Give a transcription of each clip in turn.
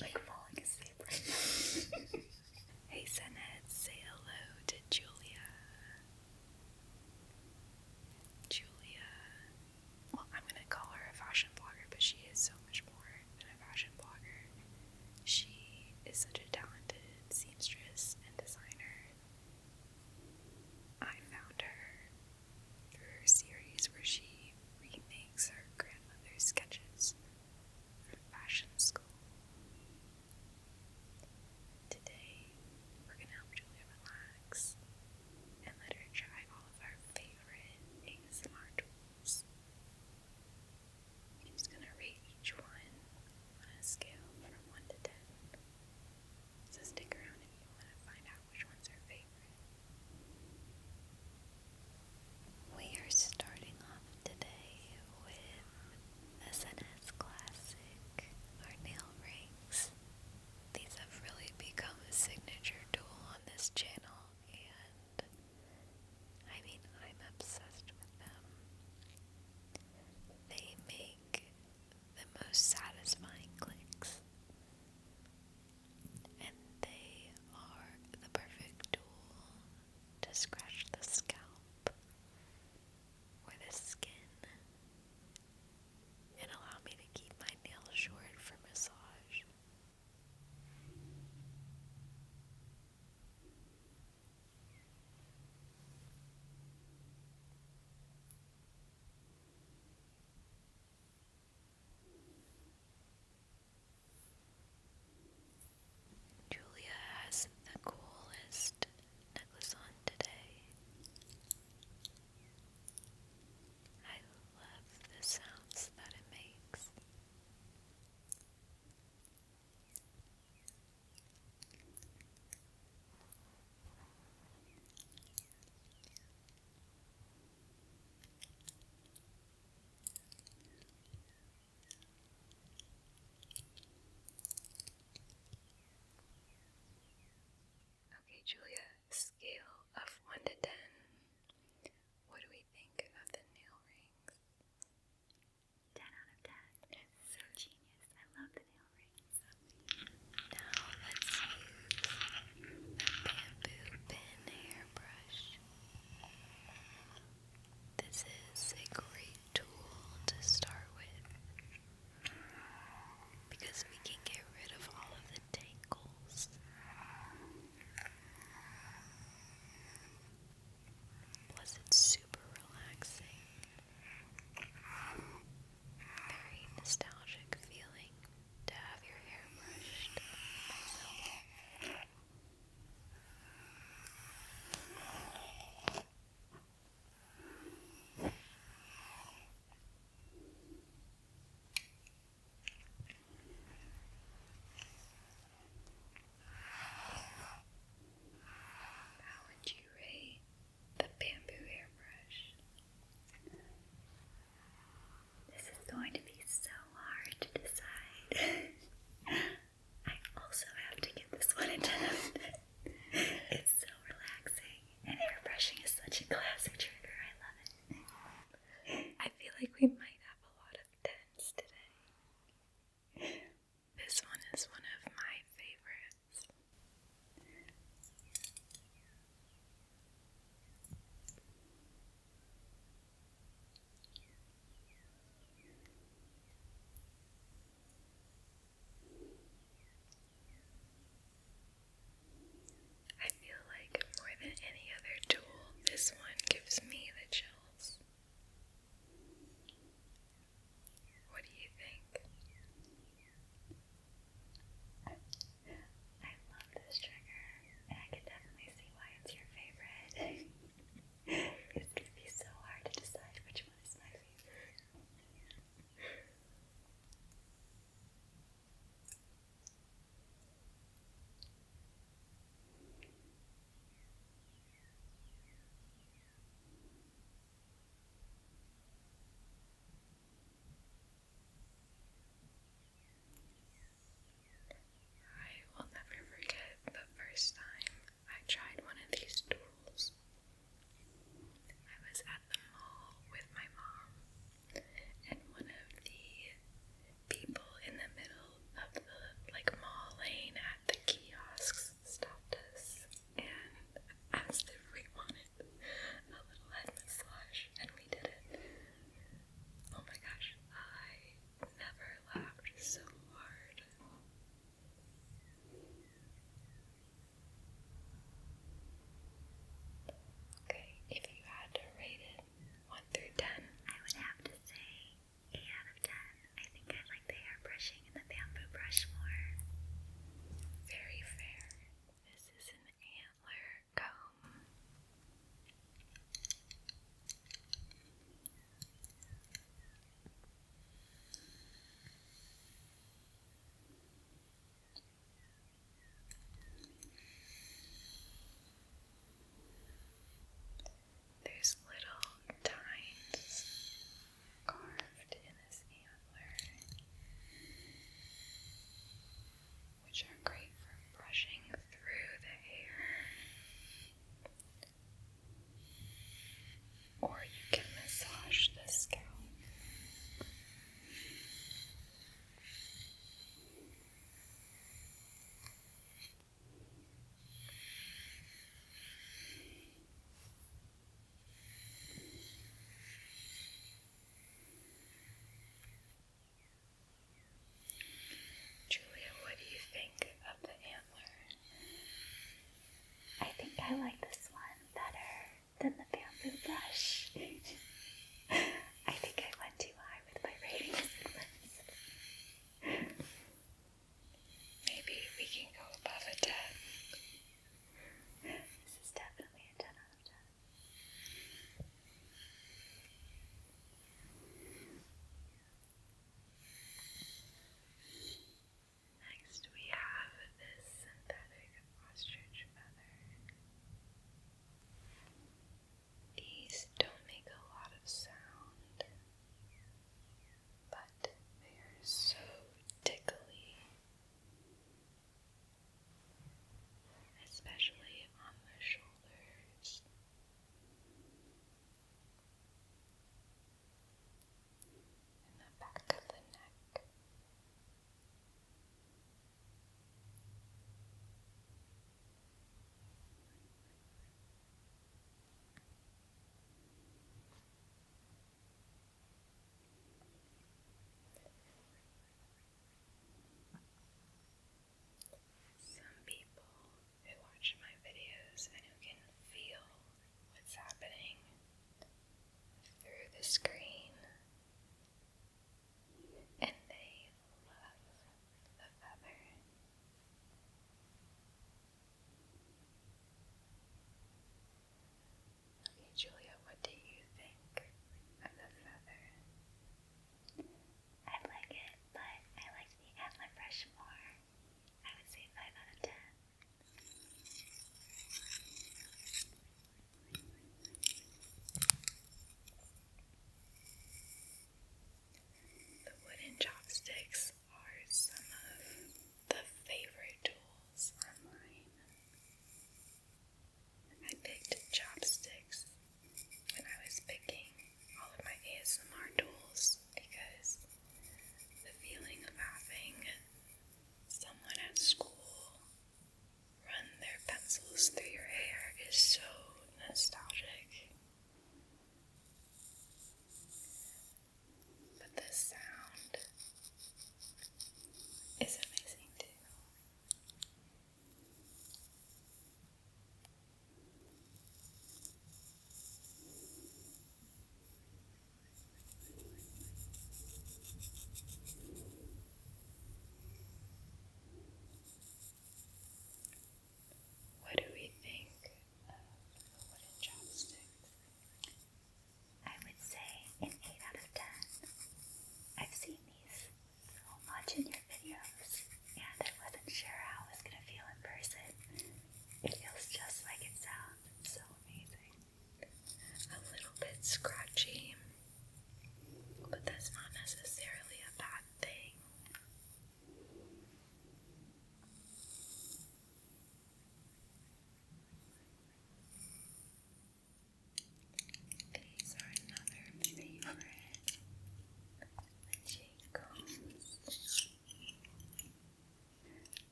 like falling asleep right now. Hey, Senhead, say hello to Julia. Julia. Well, I'm gonna call her a fashion blogger, but she is so much more than a fashion blogger. She is such a talented seamstress and designer. I found her through her series where she remakes her grandmother's sketches from fashion school. Today, we're gonna help Julia relax and let her try all of our favorite ASMR tools. She's gonna rate each one on a scale from 1 to 10. So stick around if you want to find out which one's her favorite. We are starting off today with SNS Classic, our nail rings. These have really become a signature tool on this channel, and I mean, I'm obsessed with them. They make the most satisfying clicks, and they are the perfect tool to scratch the scalp or the skin and allow me to keep my nails short for massage. Julia has the coolest necklace on today. I love the sounds that it makes. Okay, Julia, scale of 1 to 10. What do we think of the nail rings? 10 out of 10. So genius. I love the nail rings. Now let's use the bamboo pin hairbrush. This is a great tool to start with because we can get rid of all of the tangles. Plus, it's super relaxing. Very nostalgic feeling to have your hair brushed myself.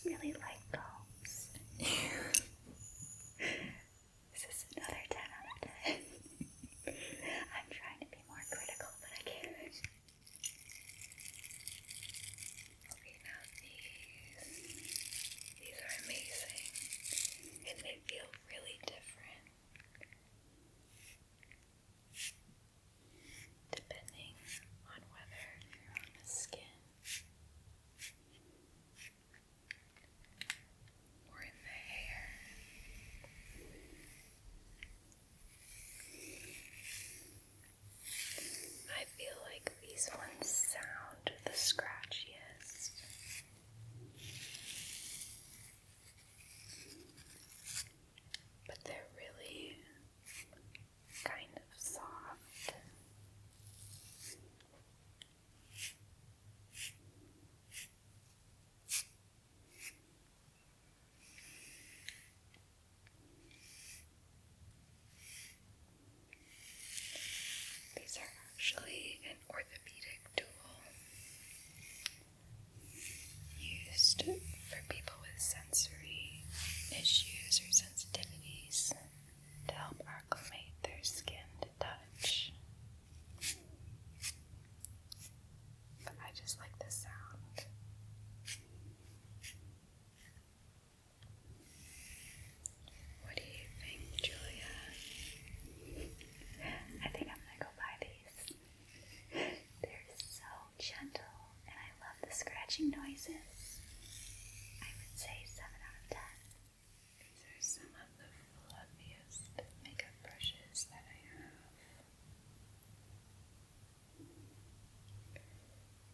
just really like combs. This is another 10 out of 10. I'm trying to be more critical, but I can't. Okay, now these are amazing, and they feel really different depending on whether you're on the skin or in the hair. I feel like these ones sound the scratchiest. But they're really kind of soft. These are actually an orthopedic tool used for people with sensory issues or sensitivities to help acclimate their skin to touch. But I just like the sound. What do you think, Julia? I think I'm gonna go buy these. They're so gentle, and I love the scratching noises. I would say 7 out of 10. These are some of the fluffiest makeup brushes that I have.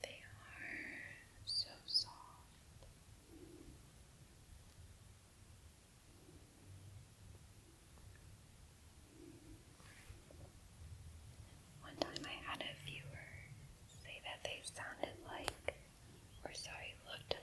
They are so soft. One time I had a viewer say that they sounded like, or sorry, looked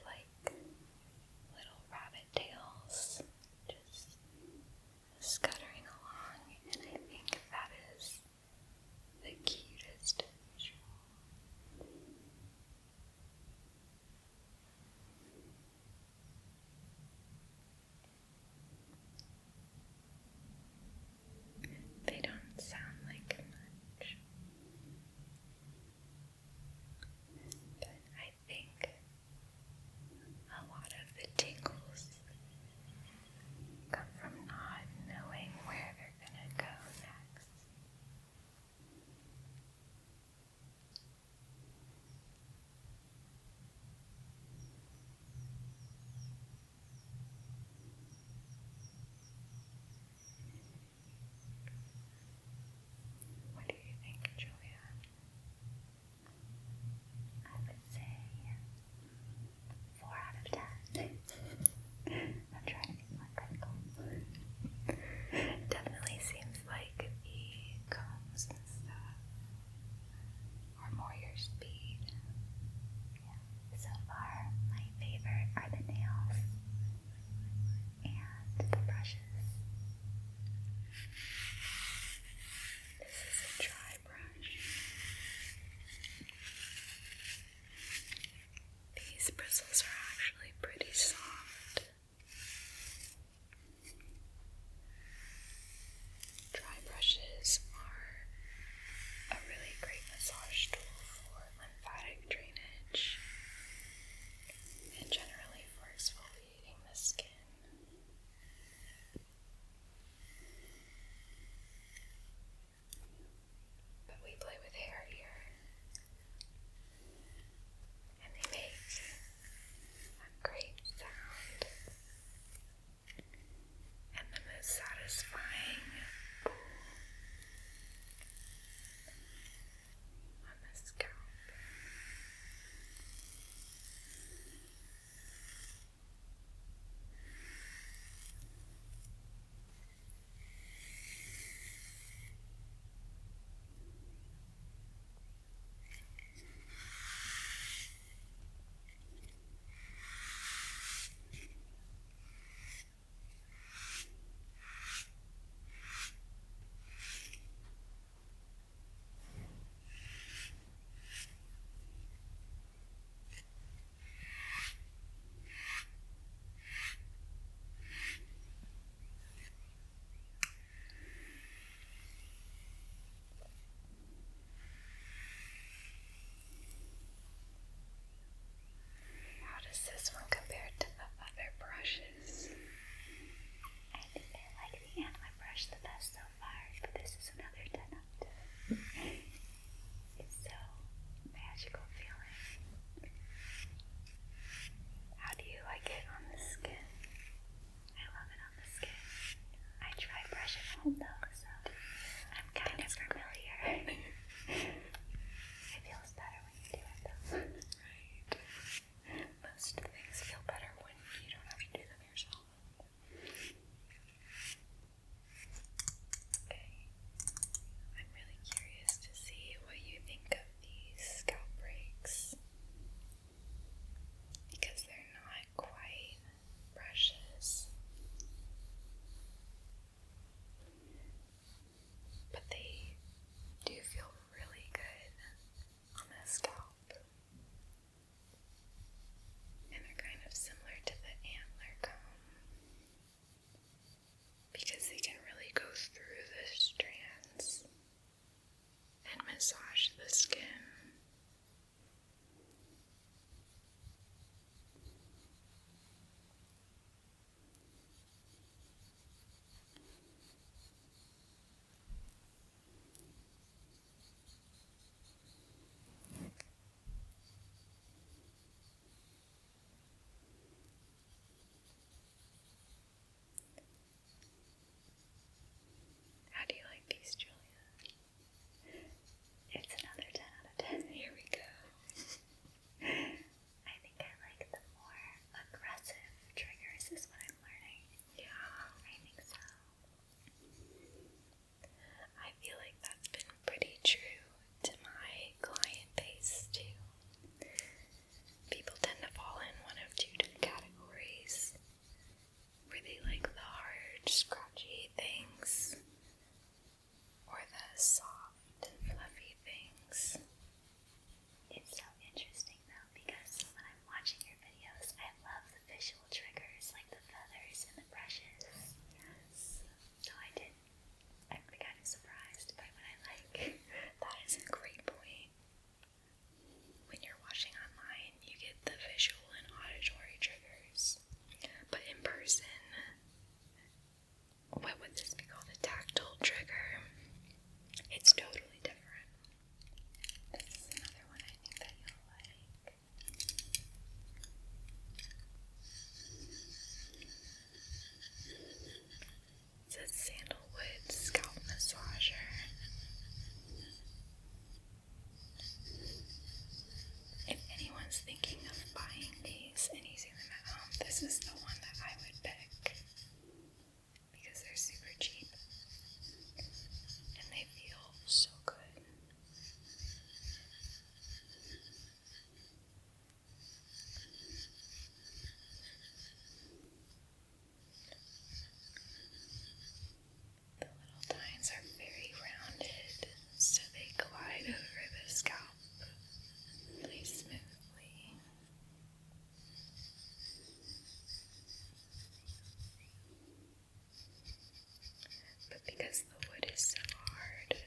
because the wood is so hard.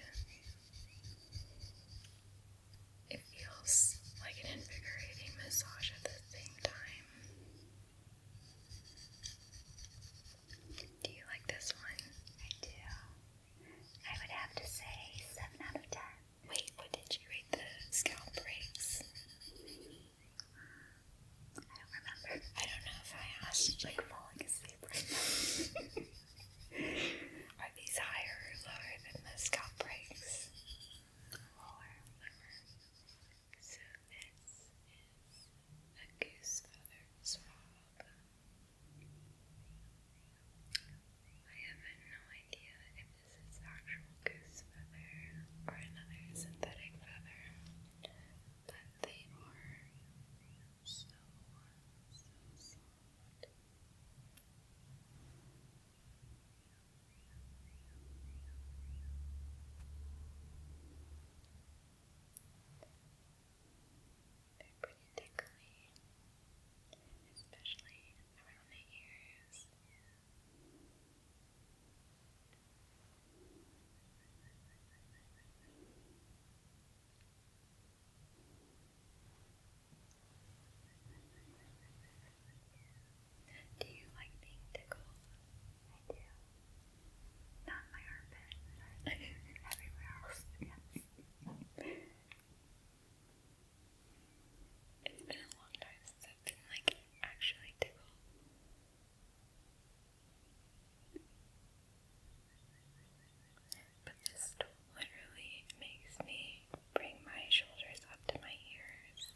It feels like an invigorating massage at the same time. Do you like this one? I do. I would have to say 7 out of 10. Wait, what did you rate the scalp breaks? I don't remember. I don't know if I asked. Like falling asleep right now. Are these higher or lower than the scalp breaks? Lower. So this is a goose feather swab. I have no idea if this is actual goose feather or another synthetic feather, but they are so soft. They're pretty tickly, especially around the ears. Do you like being tickled? I do. Not my armpit, but everywhere else. Yes. It's been a long time since I've been actually tickled. But this tool literally makes me bring my shoulders up to my ears.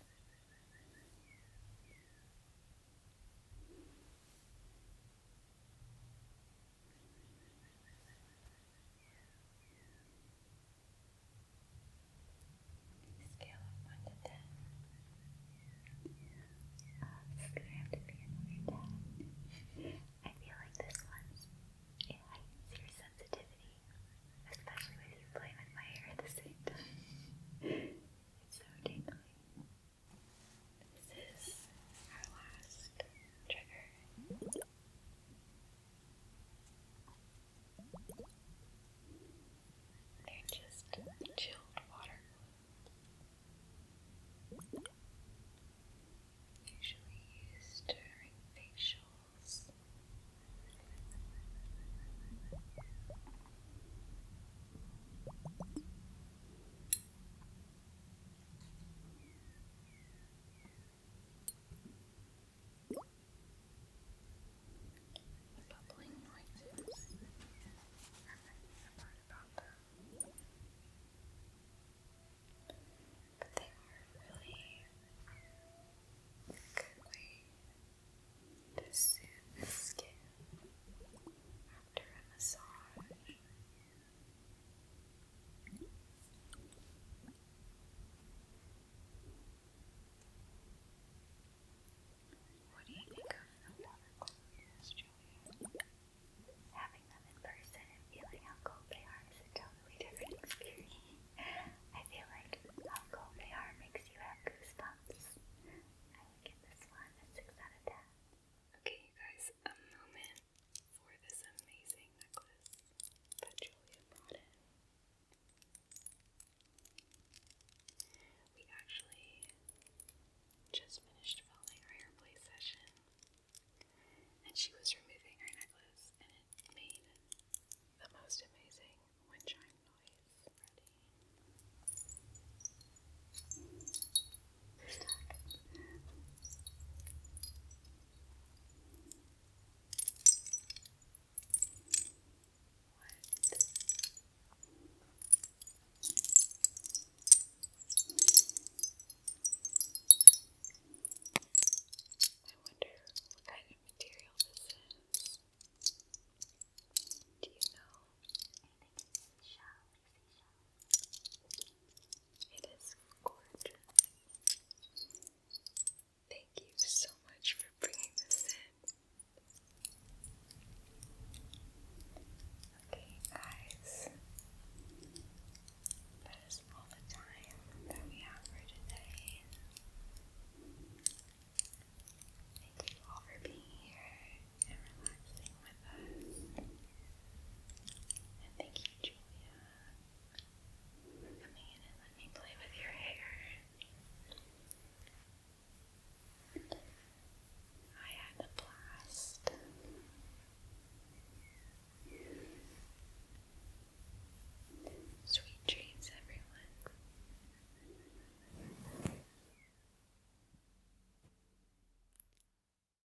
Scale of 1 to 10. It's gonna have to be another 10. I feel like this one's, it heightens your sensitivity, especially when you play with my hair at the same time. It's so tingly. This is our last trigger. They're just chilled water globes. Usually used during facials. Bubbling noises are my favorite part about them. But they are really a good way to soothe the skin after a massage. What do you think of the water globes, Julia? Having them in person and feeling how cold they are is a totally different experience. I feel like how cold they are makes you have goosebumps. I would give this one a 6 out of 10. Okay, you guys, a moment for this amazing necklace that Julia brought in. We actually just